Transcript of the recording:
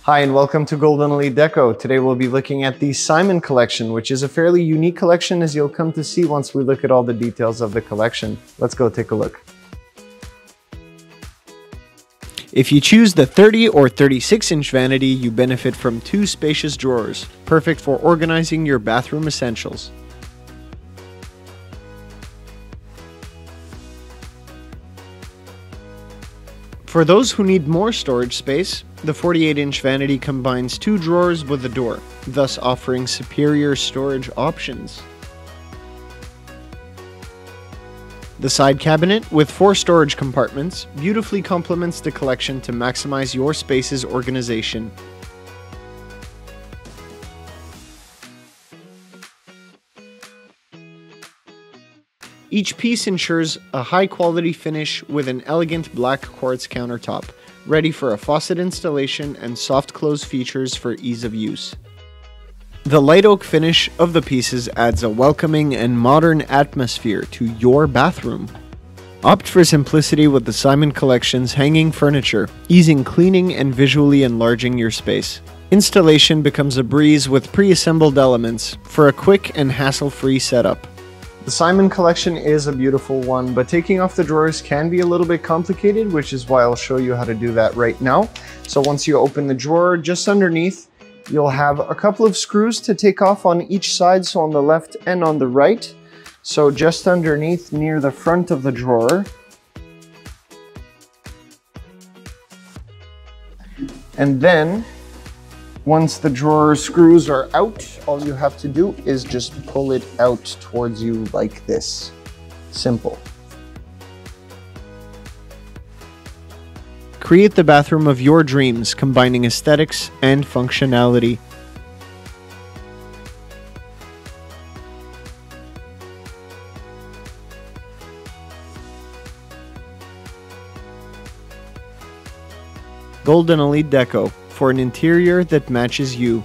Hi and welcome to Golden Elite Deco. Today we'll be looking at the Simon collection, which is a fairly unique collection as you'll come to see once we look at all the details of the collection. Let's go take a look. If you choose the 30 or 36-inch vanity, you benefit from two spacious drawers, perfect for organizing your bathroom essentials. For those who need more storage space, the 48-inch vanity combines two drawers with a door, thus offering superior storage options. The side cabinet, with 4 storage compartments, beautifully complements the collection to maximize your space's organization. Each piece ensures a high-quality finish with an elegant black quartz countertop, ready for a faucet installation and soft close features for ease of use. The light oak finish of the pieces adds a welcoming and modern atmosphere to your bathroom. Opt for simplicity with the Simon Collection's hanging furniture, easing cleaning and visually enlarging your space. Installation becomes a breeze with pre-assembled elements for a quick and hassle-free setup. The Simon collection is a beautiful one, but taking off the drawers can be a little bit complicated, which is why I'll show you how to do that right now. So once you open the drawer, just underneath, you'll have a couple of screws to take off on each side, so on the left and on the right. So just underneath near the front of the drawer. And then, once the drawer screws are out, all you have to do is just pull it out towards you like this. Simple. Create the bathroom of your dreams, combining aesthetics and functionality. Golden Elite Deco, for an interior that matches you.